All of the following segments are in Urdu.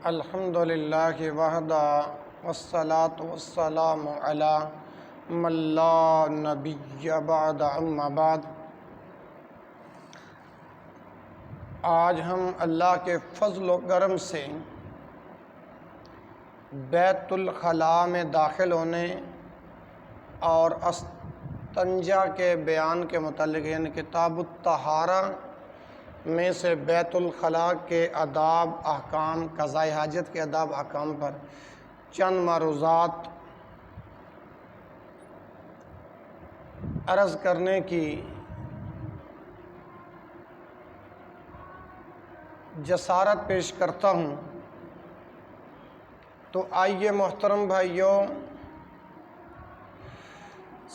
الحمد للہ وحدہ والصلاة والسلام علی من لا نبی بعد اما بعد۔ آج ہم اللہ کے فضل و کرم سے بیت الخلاء میں داخل ہونے اور استنجا کے بیان کے متعلق یعنی کتاب الطہارہ میں سے بیت الخلاء کے آداب احکام، قضاء حاجت کے آداب احکام پر چند معروضات عرض کرنے کی جسارت پیش کرتا ہوں۔ تو آئیے محترم بھائیوں،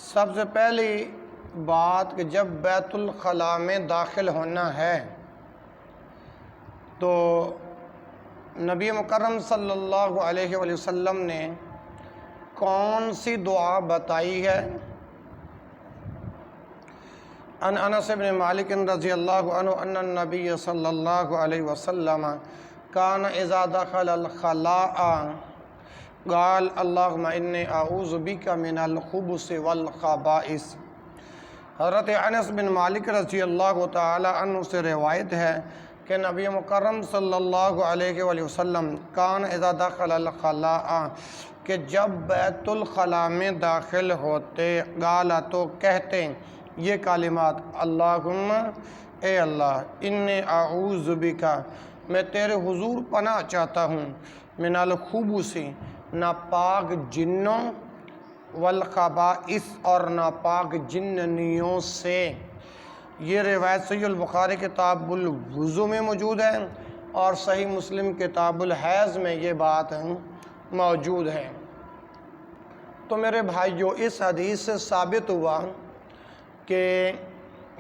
سب سے پہلی بات کہ جب بیت الخلاء میں داخل ہونا ہے تو نبی مکرم صلی اللہ علیہ وآلہ وسلم نے کون سی دعا بتائی ہے؟ عن انس بن مالک رضی اللہ عنہ ان النبی صلی اللہ علیہ وسلم کان اذا دخل الخلاء قال اللہم انی اعوذ بک من الخبث والخبائث۔ حضرت انس بن مالک رضی اللہ تعالی عنہ سے روایت ہے کہ نبی مکرم صلی اللہ علیہ وآلہ وسلم کان اذا دخل الخلاء کہ جب بیت الخلاء میں داخل ہوتے قال تو کہتے یہ کلمات اللہم اے اللہ انی اعوذ بک میں تیرے حضور پناہ چاہتا ہوں من الخبث ناپاک جنوں والخبائث اور ناپاک جننیوں سے۔ یہ روایت صحیح البخاری کتاب الوضو میں موجود ہے اور صحیح مسلم کتاب الحیض میں یہ بات موجود ہے۔ تو میرے بھائیو، اس حدیث سے ثابت ہوا کہ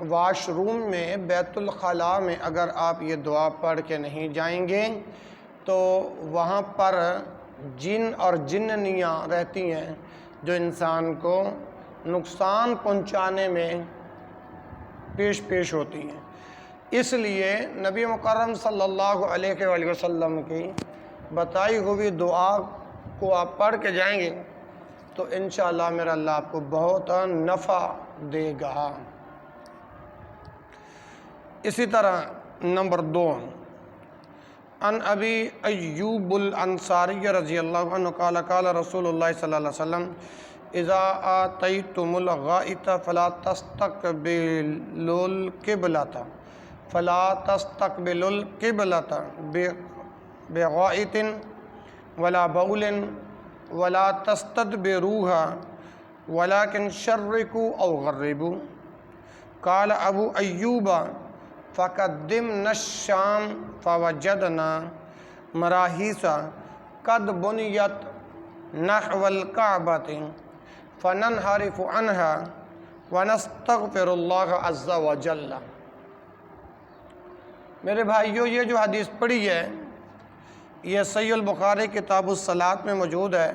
واش روم میں بیت الخلاء میں اگر آپ یہ دعا پڑھ کے نہیں جائیں گے تو وہاں پر جن اور جننیاں رہتی ہیں جو انسان کو نقصان پہنچانے میں پیش ہوتی ہیں۔ اس لیے نبی مکرم صلی اللہ علیہ وآلہ وسلم کی بتائی ہوئی دعا کو آپ پڑھ کے جائیں گے تو انشاءاللہ میرا اللہ آپ کو بہت نفع دے گا۔ اسی طرح نمبر 2، عن ابی ایوب الانصاری رضی اللہ عنہ قال قال رسول اللہ صلی اللہ علیہ وسلم اذا آتیتم الغائط فلا تستقبلوا القبلۃ بغائط ولا بول ولا تستدبروها ولكن شرقوا او غربوا۔ قال ابو ایوب فقدمنا الشام فوجدنا مراحیض قد بنیت نحو الکعبۃ فننحرف عنها ونستغفر اللہ عز وجل۔ میرے بھائیو، یہ جو حدیث پڑھی ہے یہ صحیح البخاری کتاب الصلاۃ میں موجود ہے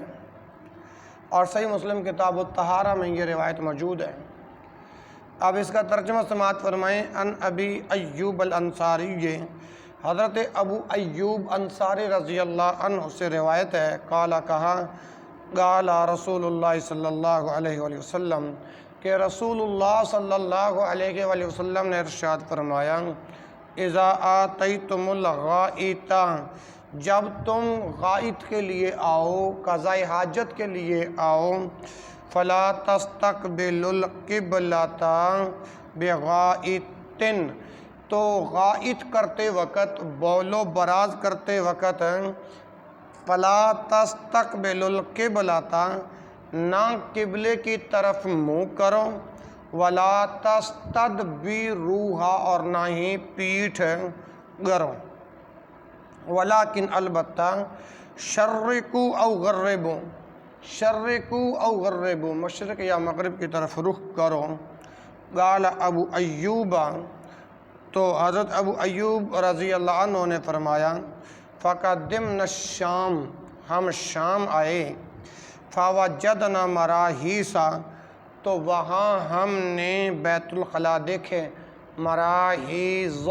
اور صحیح مسلم کتاب الطہارہ میں یہ روایت موجود ہے۔ اب اس کا ترجمہ سماعت فرمائیں۔ عن ابی ایوب الانصاری، حضرت ابو ایوب انصاری رضی اللہ عنہ سے روایت ہے، کہا قال رسول اللہ صلی اللہ علیہ وآلہ وسلم کہ رسول اللہ صلی اللہ علیہ وآلہ وسلم نے ارشاد فرمایا اذا آتیتم الغائط جب تم غائط کے لیے آؤ، قضاء حاجت کے لیے آؤ، فلا تستقبلوا القبلۃ بغائط تو غائط کرتے وقت، بول و براز کرتے وقت فلا تستقبلوا القبلۃ نہ قبلے کی طرف منہ کرو، ولا تستدبروها اور نہ ہی پیٹھ کرو، ولیکن البتہ شرقوا او غربوا شرقوا او غربوا مشرق یا مغرب کی طرف رخ کرو۔ قال ابو ایوب تو حضرت ابو ایوب رضی اللہ عنہ نے فرمایا فقدمنا الشام ہم شام آئے، فوجدنا مراحیض تو وہاں ہم نے بیت الخلاء دیکھے، مراحیض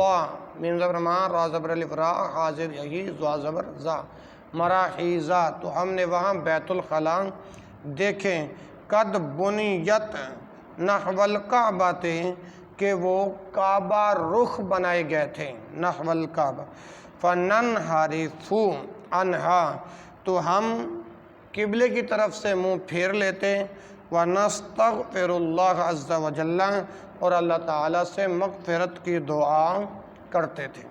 میم زبر ما را زبر الف را حاضر یہی زا زبر زا مراحیزہ، تو ہم نے وہاں بیت الخلاء دیکھیں، قد بنیت نحو الکعبہ تھے کہ وہ کعبہ رخ بنائے گئے تھے، نحو الکعبہ، فننحرف عنہا، تو ہم قبلے کی طرف سے منہ پھیر لیتے، ونستغفر اللہ عز وجل، اور اللہ تعالیٰ سے مغفرت کی دعا کرتے تھے۔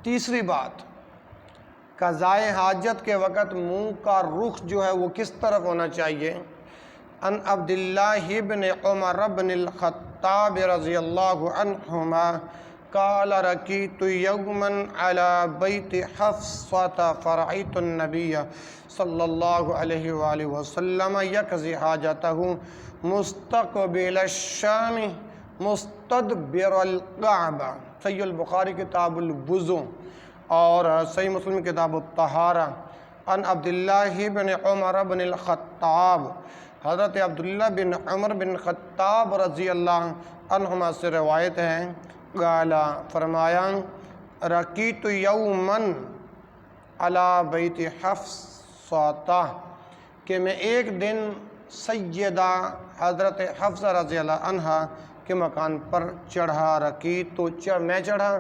تیسری بات، قضائے حاجت کے وقت منہ کا رخ جو ہے وہ کس طرف ہونا چاہیے؟ ان عبداللہ بن عمر بن الخطاب رضی اللہ عنہما قال رکیت یوما علی بیت حفصة فرأیت النبی صلی اللہ علیہ وآلہ وسلم یقضی حاجتہ مستقبل الشام مستدبر الکعبہ، صحیح البخاری کتاب الوضو اور صحیح مسلم کتاب الطہارہ۔ ان عبداللہ بن عمر بن الخطاب، حضرت عبداللہ بن عمر بن خطاب رضی اللہ عنہما سے روایت ہے، قالا فرمایا، رکیت یومن علی بیت حفصہ، کہ میں ایک دن سیدہ حضرت حفصہ رضی اللہ عنہ کے مکان پر چڑھا، رکیت تو میں چڑھا،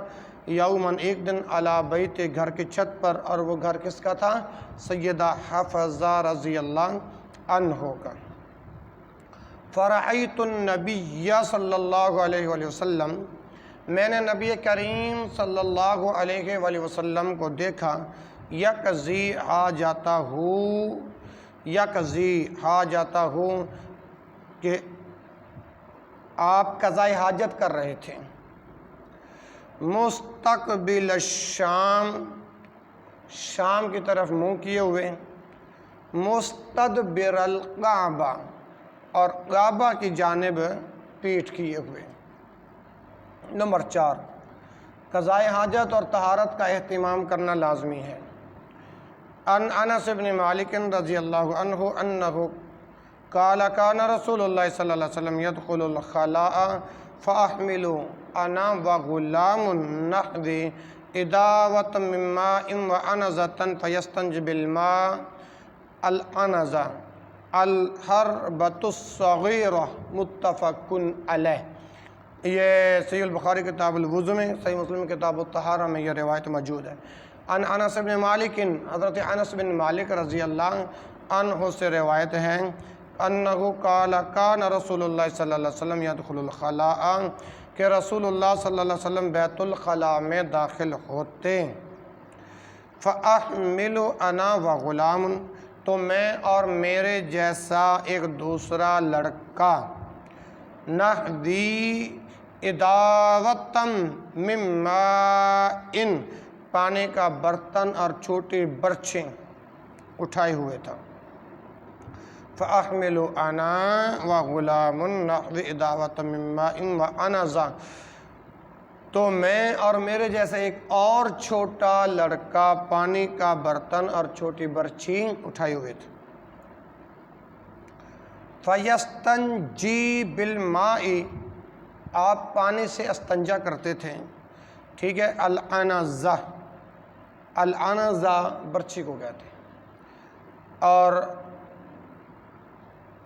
یومن ایک دن علی بیت گھر کی چھت پر، اور وہ گھر کس کا تھا؟ سیدہ حفصہ رضی اللہ عنہ کا۔ فرأیت النبی صلی اللہ علیہ وآلہ وسلم، میں نے نبی کریم صلی اللہ علیہ وآلہ وسلم کو دیکھا، یقضی حاجتہ، کہ آپ قضائے حاجت کر رہے تھے، مستقبل الشام، شام کی طرف منہ کیے ہوئے، مستدبر الکعبہ، اور کعبہ کی جانب پیٹھ کیے ہوئے۔ نمبر 4، قضائے حاجت اور طہارت کا اہتمام کرنا لازمی ہے۔ ان انس بن مالک رضی اللہ عنہ انہ قال کان رسول اللہ صلی اللہ علیہ وسلم يدخل الخلاء فاحمل انا وغلام نحوی اداوة من ماء وعنزة فيستنجب الماء العنزة الحربۃ الصغیرہ متفق علیہ۔ یہ صحیح البخاری کتاب الوضو میں، صحیح مسلم کتاب الطہارہ میں یہ روایت موجود ہے۔ ان انس بن مالک، حضرت انس بن مالک رضی اللہ عنہ سے روایت ہے، انہ قال کان رسول اللہ صلی اللہ علیہ وسلم یدخل الخلاء، کہ رسول اللہ صلی اللہ علیہ وسلم بیت الخلاء میں داخل ہوتے، فاحمل انا وغلام، تو میں اور میرے جیسا ایک دوسرا لڑکا، نحوی اداوة من ماء، پانی کا برتن اور چھوٹی برچیں اٹھائے ہوئے تھا، فاحمل انا وغلام نحوی اداوة من ماء وعنزة، تو میں اور میرے جیسے ایک اور چھوٹا لڑکا پانی کا برتن اور چھوٹی برچھی اٹھائے ہوئے تھے۔ فَيَسْتَنْجِي بِالْمَاءِ، آپ پانی سے استنجا کرتے تھے، ٹھیک ہے۔ العنزہ، العنزہ برچھی کو کہتے ہیں، اور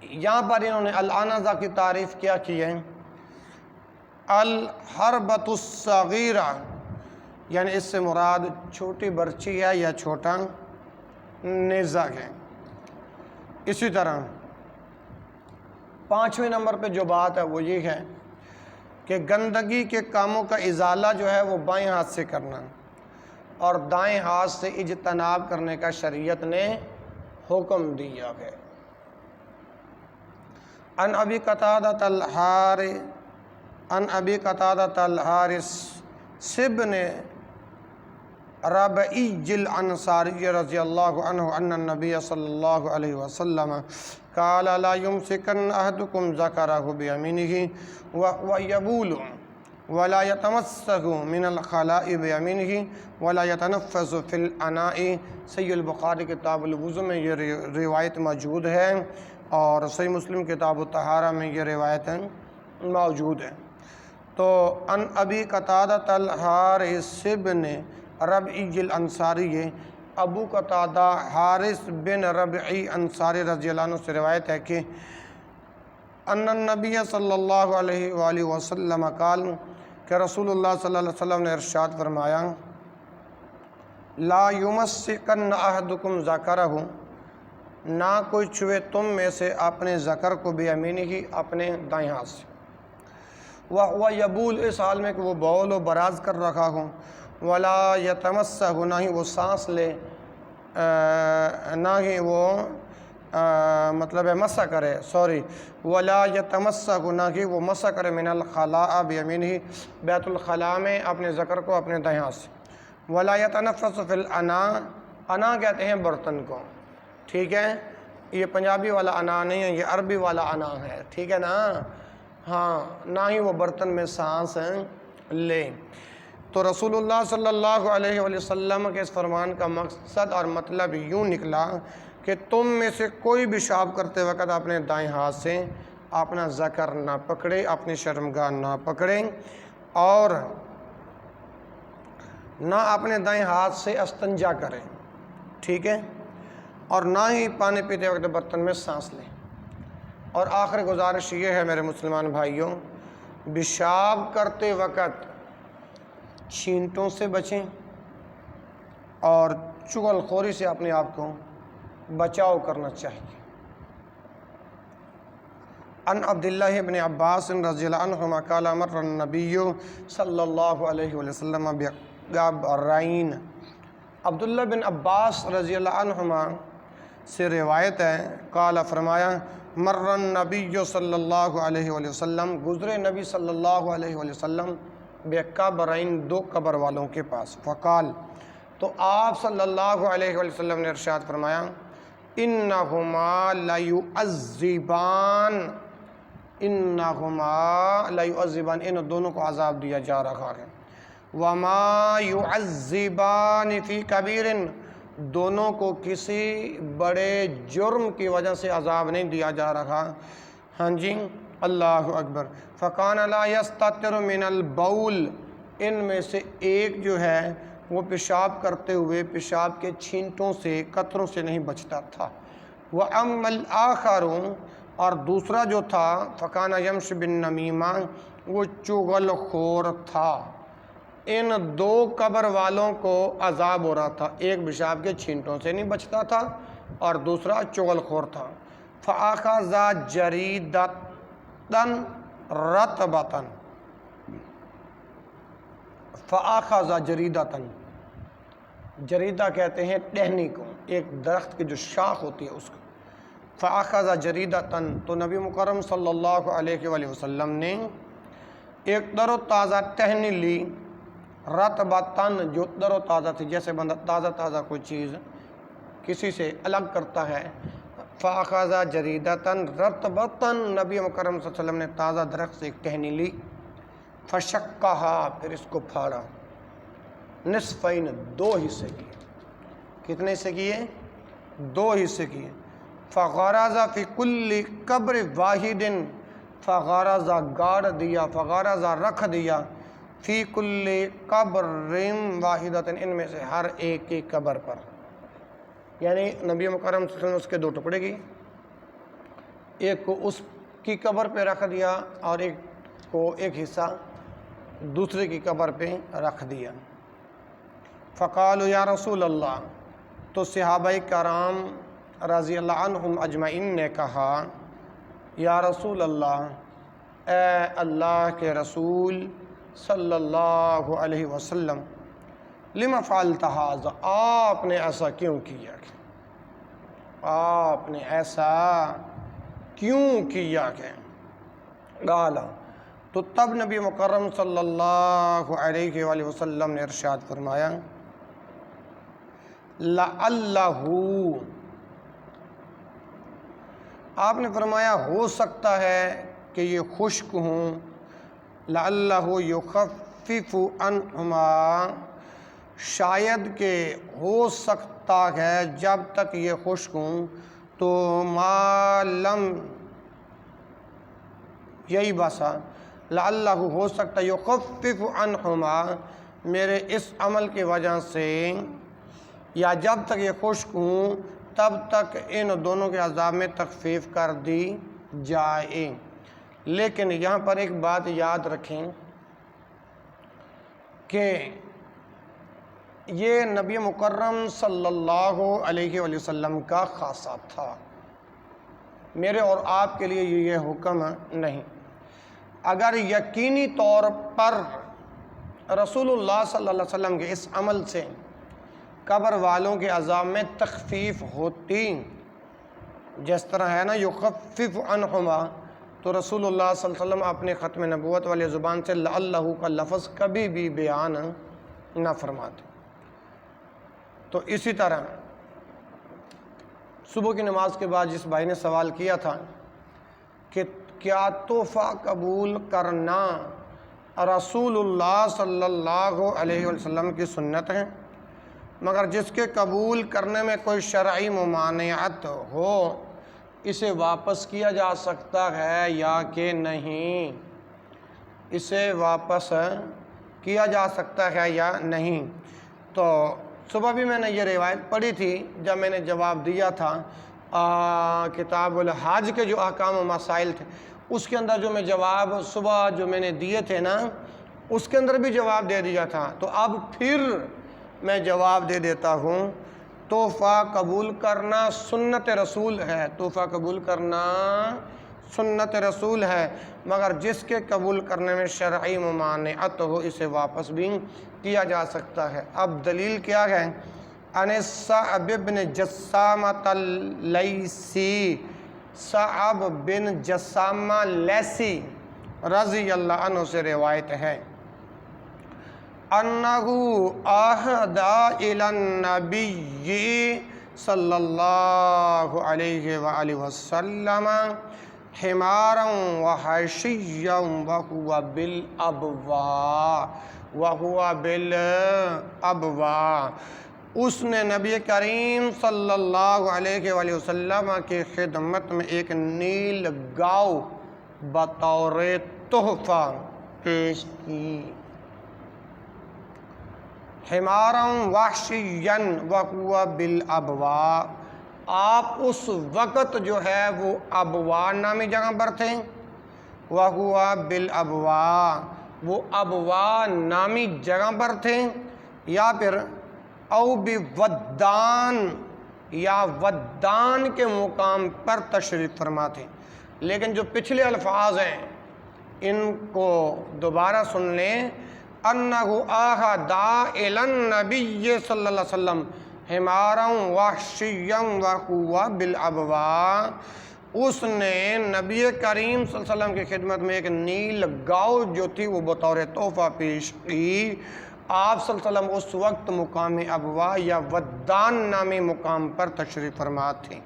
یہاں پر انہوں نے العنزہ کی تعریف کیا کی ہے، الحربۃ الصغیرہ، یعنی اس سے مراد چھوٹی برچی ہے یا چھوٹا نیزہ ہے۔ اسی طرح 5ویں نمبر پہ جو بات ہے وہ یہ ہے کہ گندگی کے کاموں کا ازالہ جو ہے وہ بائیں ہاتھ سے کرنا، اور دائیں ہاتھ سے اجتناب کرنے کا شریعت نے حکم دیا ہے۔ ان ابی قتادۃ الحارث بن ربعی الانصاری رضی اللہ عنہ ان النبی صلی اللہ علیہ وسلم قال لا يمسكن احدكم ذكره بيمينه وهو يبول ولا يتمسك من الخلاء بيمينه ولا يتنفس في الاناء۔ صحیح البخاری کتاب الوضو میں یہ روایت موجود ہے، اور صحیح مسلم کتاب الطہارہ میں یہ روایت موجود ہے۔ تو ان ابی قتادہ الحارث بن ربعی الانصاری، ابو قتادہ حارث بن ربعی انصاری رضی اللہ عنہ سے روایت ہے کہ ان النبی صلی اللہ علیہ وآلہ وسلم قال، کہ رسول اللہ صلی اللہ علیہ وسلم نے ارشاد فرمایا، لا یمسکن احدکم ذکرہ، نہ کوئی چھوے تم میں سے اپنے ذکر کو بیمینہ ہی، اپنے دائیں ہاتھ سے، وَهُوَ یبول، اس حال میں کہ وہ بول و براز کر رکھا ہو، وَلَا یتمسح، نہ ہی وہ سانس لے، نہ ہی وہ مطلب ہے مسح کرے، وَلَا یتمسح، نہ ہی وہ مسح کرے، من الخلاء بیمینہ، بیت الخلاء میں اپنے ذکر کو اپنے دائیں ہاتھ سے، وَلَا یتنفس فی الاناء، انا کہتے ہیں برتن کو، ٹھیک ہے، یہ پنجابی والا انا نہیں ہے، یہ عربی والا انا ہے، ٹھیک ہے نا، ہاں، نہ ہی وہ برتن میں سانس لے۔ تو رسول اللہ صلی اللہ علیہ وآلہ وسلم کے اس فرمان کا مقصد اور مطلب یوں نکلا کہ تم میں سے کوئی بھی پیشاب کرتے وقت اپنے دائیں ہاتھ سے اپنا ذکر نہ پکڑے، اپنی شرمگاہ نہ پکڑے، اور نہ اپنے دائیں ہاتھ سے استنجا کرے، ٹھیک ہے، اور نہ ہی پانی پیتے وقت برتن میں سانس لیں۔ اور آخری گزارش یہ ہے میرے مسلمان بھائیوں، پیشاب کرتے وقت چھینٹوں سے بچیں اور چغل خوری سے اپنے آپ کو بچاؤ کرنا چاہیے۔ ان عبداللہ بن عباس رضی اللہ عنہما قال مر النبی صلی اللہ علیہ وسلم بقبرین، عبداللہ بن عباس رضی اللہ عنہما سے روایت ہے، قال فرمایا، مر النبی صلی اللہ علیہ وآلہ وسلم، گزرے نبی صلی اللہ علیہ وآلہ وسلم بقبرین، دو قبر والوں کے پاس، فقال، تو آپ صلی اللہ علیہ وآلہ وسلم نے ارشاد فرمایا، انہما لیعذبان، انہما لیعذبان، ان دونوں کو عذاب دیا جا رہا ہے، وما یعذبان فی کبیر، دونوں کو کسی بڑے جرم کی وجہ سے عذاب نہیں دیا جا رہا، ہاں جی، اللہ اکبر، فکان لا یستتر من البول، ان میں سے ایک جو ہے وہ پیشاب کرتے ہوئے پیشاب کے چھینٹوں سے، قطروں سے نہیں بچتا تھا، وَأَمَّا الْآخَرُ، اور دوسرا جو تھا، فَكَانَ يَمْشِ بِالنَّمِيمَةِ، وہ چغل خور تھا۔ ان دو قبر والوں کو عذاب ہو رہا تھا، ایک پیشاب کے چھینٹوں سے نہیں بچتا تھا اور دوسرا چغل خور تھا۔ فَأَخَذَ جَرِيدَةً رَطْبَةً، فَأَخَذَ جَرِيدَةً، جریدہ کہتے ہیں ٹہنی کو، ایک درخت کی جو شاخ ہوتی ہے اس کو، فَأَخَذَ جَرِيدَةً، تو نبی مکرم صلی اللہ علیہ وآلہ وسلم نے ایک تر و تازہ ٹہنی لی، رطبتاً، جو تر و تازہ تھی، جیسے بندہ تازہ تازہ کوئی چیز کسی سے الگ کرتا ہے، فَأَخَذَ جَرِيدَةً رطبتاً، نبی مکرم صلی اللہ علیہ وسلم نے تازہ درخت سے ایک ٹہنی لی، فَشَقَّهَا، پھر اس کو پھاڑا، نصفین، دو حصے کیے، کتنے حصے کیے؟ دو حصے کیے، فغرز فی کل قبر واحد، فغرز گاڑ دیا، فغرز رکھ دیا، فی کل قبر واحدۃ، ان میں سے ہر ایک کی قبر پر، یعنی نبی مکرم صلی اللہ علیہ وسلم نے اس کے دو ٹکڑے کی، ایک کو اس کی قبر پہ رکھ دیا اور ایک کو ایک حصہ دوسرے کی قبر پہ رکھ دیا۔ فقالوا یا رسول اللہ، تو صحابہ کرام رضی اللہ عنہم اجمعین نے کہا، یا رسول اللہ، اے اللہ کے رسول صلی اللہ علیہ وسلم، لما فعلت ھذا، آپ نے ایسا کیوں کیا، آپ نے ایسا کیوں کیا کہ قال، تو تب نبی مکرم صلی اللہ علیہ وآلہ وسلم نے ارشاد فرمایا، لعلہ، آپ نے فرمایا ہو سکتا ہے کہ یہ خشک ہوں، لعلہ یخفف عنہما، شاید کہ ہو سکتا ہے جب تک یہ خشک ہوں تو ما لم، یہی بسا، لعلہ ہو سکتا ہے یخفف عنہما میرے اس عمل کی وجہ سے، یا جب تک یہ خشک ہوں تب تک ان دونوں کے عذاب میں تخفیف کر دی جائے۔ لیکن یہاں پر ایک بات یاد رکھیں کہ یہ نبی مکرم صلی اللہ علیہ وآلہ وسلم کا خاصہ تھا، میرے اور آپ کے لیے یہ حکم نہیں۔ اگر یقینی طور پر رسول اللہ صلی اللہ علیہ وسلم کے اس عمل سے قبر والوں کے عذاب میں تخفیف ہوتی، جس طرح ہے نا یخفف عنہما، تو رسول اللہ صلی اللہ علیہ وسلم اپنے ختم نبوت والی زبان سے لعلہ کا لفظ کبھی بھی بیان نہ فرماتے۔ تو اسی طرح صبح کی نماز کے بعد جس بھائی نے سوال کیا تھا کہ کیا تحفہ قبول کرنا رسول اللہ صلی اللہ علیہ وسلم کی سنت ہے، مگر جس کے قبول کرنے میں کوئی شرعی ممانعت ہو اسے واپس کیا جا سکتا ہے یا کہ نہیں؟ اسے واپس کیا جا سکتا ہے یا نہیں؟ تو صبح بھی میں نے یہ روایت پڑھی تھی جب میں نے جواب دیا تھا کتاب الحج کے جو احکام و مسائل تھے، اس کے اندر جو میں جواب صبح جو میں نے دیے تھے نا، اس کے اندر بھی جواب دے دیا تھا۔ تو اب پھر میں جواب دے دیتا ہوں، تحفہ قبول کرنا سنت رسول ہے، تحفہ قبول کرنا سنت رسول ہے، مگر جس کے قبول کرنے میں شرعی ممانعت ہو اسے واپس بھی کیا جا سکتا ہے۔ اب دلیل کیا ہے؟ ان صعب بن جسامہ اللیسی، صعب بن جسامہ لیسی رضی اللہ عنہ سے روایت ہے، انہو اہدى الی النبی صلی اللہ علیہ وآلہ وسلم حمارا وحشیا وہو بالابواء، اس نے نبی کریم صلی اللہ علیہ وآلہ وسلم کی خدمت میں ایک نیل گاؤ بطور تحفہ پیش کی، حمارا وحشیا وہو بالابواء، آپ اس وقت جو ہے وہ ابواء نامی جگہ پر تھے، وہو بالابواء، وہ ابواء نامی جگہ پر تھے، یا پھر او بودان، یا ودان کے مقام پر تشریف فرما تھے۔ لیکن جو پچھلے الفاظ ہیں ان کو دوبارہ سن لیں، انہو اہدى الی النبی صلی اللہ علیہ وسلم حمارا وحشیا وہو بالابواء، اس نے نبی کریم صلی اللہ علیہ وسلم کی خدمت میں ایک نیل گاؤ جو تھی وہ بطور تحفہ پیش کی۔ آپ صلی اللہ علیہ وسلم اس وقت مقام ابواء یا ودان نامی مقام پر تشریف فرما تھے۔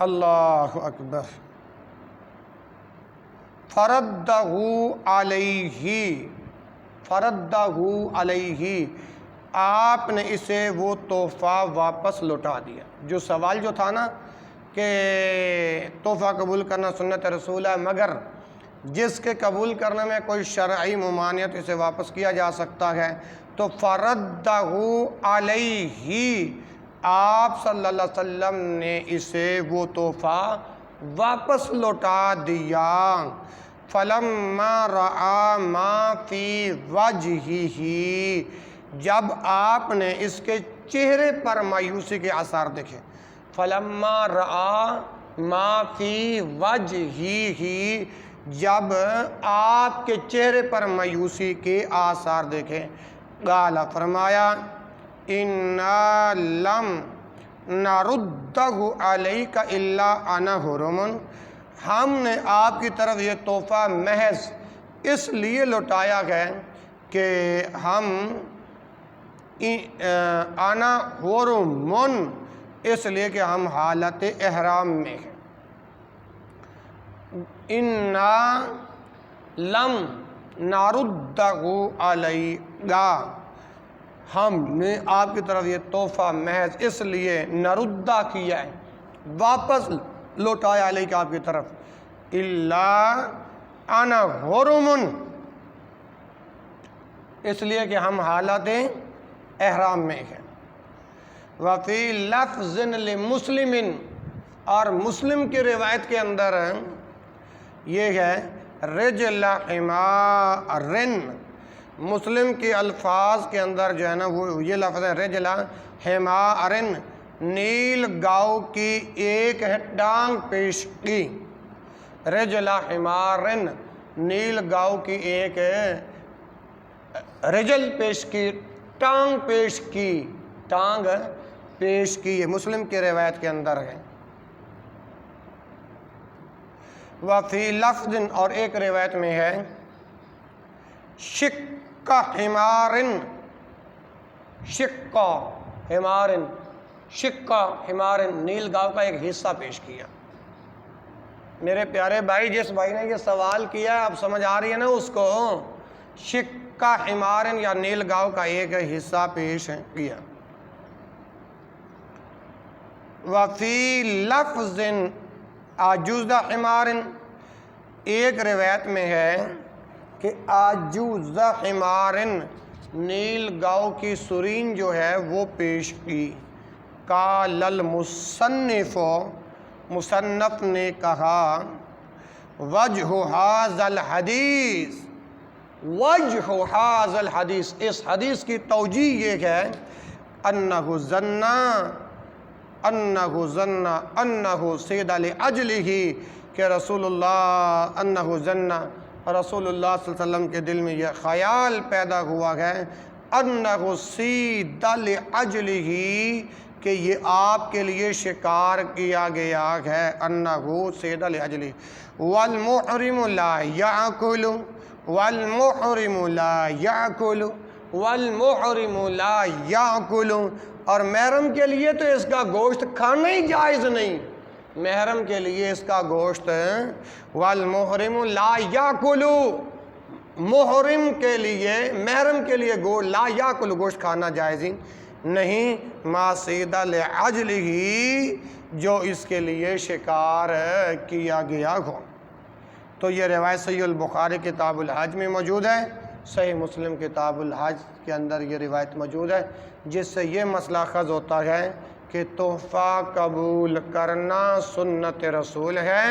اللہ اکبر۔ فردہ علیہ، آپ نے اسے وہ تحفہ واپس لوٹا دیا۔ جو سوال جو تھا نا کہ تحفہ قبول کرنا سنت رسول ہے مگر جس کے قبول کرنے میں کوئی شرعی ممانعت اسے واپس کیا جا سکتا ہے، تو فردہ علیہ، آپ صلی اللہ علیہ وسلم نے اسے وہ تحفہ واپس لوٹا دیا۔ فلما رأى ما فی وجہہ، جب آپ نے اس کے چہرے پر مایوسی کے آثار دیکھے، فلما رأى ما فی وجہہ، جب آپ کے چہرے پر مایوسی کے آثار دیکھے، قال فرمایا انا لم نردہ علیک الا انا حرم، ہم نے آپ کی طرف یہ تحفہ محض اس لیے لوٹایا ہے کہ ہم انا حرم، اس لیے کہ ہم حالت احرام میں ہیں۔ انا لم نردہ علیک، ہم نے آپ کی طرف یہ تحفہ محض اس لیے نردہ کیا ہے، واپس لوٹایا علیہ آپ کی طرف، الا انا غرم، اس لیے کہ ہم حالت احرام میں ہیں۔ وفی لفظ لمسلم، اور مسلم کی روایت کے اندر یہ ہے رجل حمار، مسلم کے الفاظ کے اندر جو ہے نا وہ یہ لفظ ہے رجل حمار، نیل گاؤں کی ایک ہے ٹانگ پیش کی، رجل حمار، نیل گاؤں کی ایک رجل پیش کی، ٹانگ پیش کی، ٹانگ پیش کی، یہ مسلم کی روایت کے اندر ہے۔ وفی لفظ، اور ایک روایت میں ہے شق حمار، شق حمار، شق حمار، نیل گاؤں کا ایک حصہ پیش کیا۔ میرے پیارے بھائی، جس بھائی نے یہ سوال کیا اب سمجھ آ رہی ہے نا اس کو، شق حمار یا نیل گاؤں کا ایک حصہ پیش کیا۔ وفی لفظ عجوز حمار، ایک روایت میں ہے کہ عجوز حمار، نیل گاؤں کی سرین جو ہے وہ پیش کی۔ قال المصنف، مصنف نے کہا وجہ ھذا الحدیث، وجہ ھذا الحدیث، اس حدیث کی توجیہ یہ ہے انہ ظن انہ سید لاجلہ، کہ رسول اللہ انہ ظن، رسول اللہ صلی اللہ علیہ وسلم کے دل میں یہ خیال پیدا ہوا ہے انہ سید لاجلہ، کہ یہ آپ کے لیے شکار کیا گیا ہے، انہ سید لاجلہ، والمحرم لا یاکل، والمحرم لا یاکل، والمحرم لا یاکل، اور محرم کے لیے تو اس کا گوشت کھانا ہی جائز نہیں، محرم کے لیے اس کا گوشت، والمحرم لا یاکل، محرم کے لیے، محرم کے لیے لا یاکل، گوشت کھانا جائز ہی نہیں، ما صید لاجلہ، جو اس کے لیے شکار کیا گیا ہو۔ تو یہ روایت صحیح البخاری کتاب الحج میں موجود ہے، صحیح مسلم کتاب الحج کے اندر یہ روایت موجود ہے، جس سے یہ مسئلہ اخذ ہوتا ہے کہ تحفہ قبول کرنا سنت رسول ہے،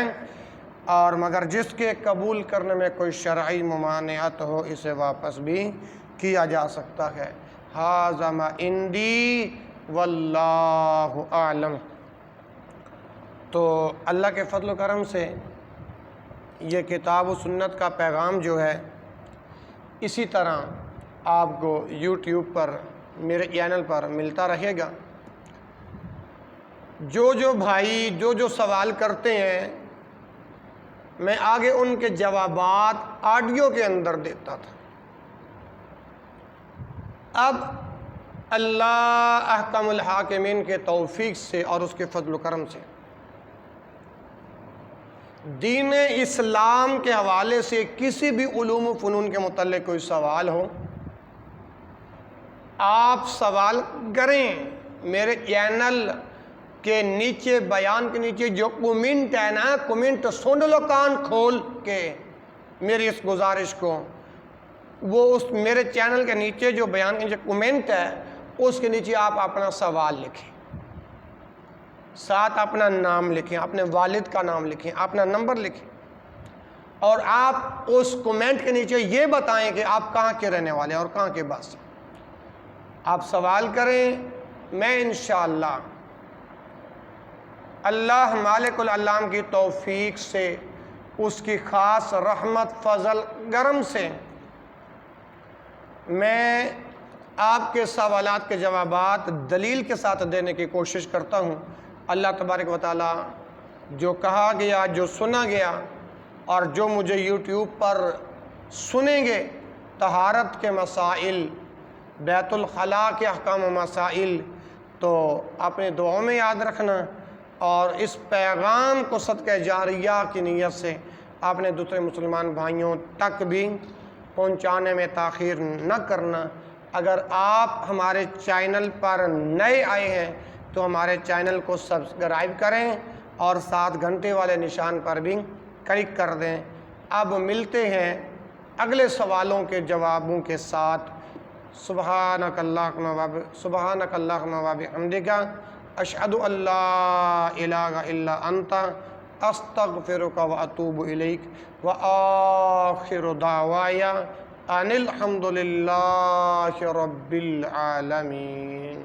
اور مگر جس کے قبول کرنے میں کوئی شرعی ممانعت ہو اسے واپس بھی کیا جا سکتا ہے۔ ھذا ما عندی واللہ اعلم۔ تو اللہ کے فضل و کرم سے یہ کتاب و سنت کا پیغام جو ہے اسی طرح آپ کو یوٹیوب پر میرے چینل پر ملتا رہے گا۔ جو بھائی جو سوال کرتے ہیں میں آگے ان کے جوابات آڈیو کے اندر دیتا تھا۔ اب اللہ احکم الحاکمین کے توفیق سے اور اس کے فضل و کرم سے دین اسلام کے حوالے سے کسی بھی علوم و فنون کے متعلق کوئی سوال ہو، آپ سوال کریں۔ میرے چینل کے نیچے، بیان کے نیچے جو کومنٹ ہے نا، کومنٹ سن لو کان کھول کے میری اس گزارش کو، وہ اس میرے چینل کے نیچے جو بیان کے نیچے کومنٹ ہے اس کے نیچے آپ اپنا سوال لکھیں، ساتھ اپنا نام لکھیں، اپنے والد کا نام لکھیں، اپنا نمبر لکھیں، اور آپ اس کومنٹ کے نیچے یہ بتائیں کہ آپ کہاں کے رہنے والے ہیں اور کہاں کے باسی۔ آپ سوال کریں، میں انشاءاللہ اللہ مالک العلام کی توفیق سے، اس کی خاص رحمت، فضل، کرم سے میں آپ کے سوالات کے جوابات دلیل کے ساتھ دینے کی کوشش کرتا ہوں۔ اللہ تبارک و تعالی جو کہا گیا، جو سنا گیا، اور جو مجھے یوٹیوب پر سنیں گے، طہارت کے مسائل، بیت الخلاء کے احکام و مسائل، تو اپنے دعاؤں میں یاد رکھنا، اور اس پیغام کو صدقہ جاریہ کی نیت سے اپنے دوسرے مسلمان بھائیوں تک بھی پہنچانے میں تاخیر نہ کرنا۔ اگر آپ ہمارے چینل پر نئے آئے ہیں تو ہمارے چینل کو سبسکرائب کریں، اور ساتھ گھنٹے والے نشان پر بھی کلک کر دیں۔ اب ملتے ہیں اگلے سوالوں کے جوابوں کے ساتھ۔ سبحانک اللہم و بحمدک اشہد ان لا الہ الا انت استغفرک و اتوب الیک و آخر دعوایا ان الحمد للہ رب العالمین۔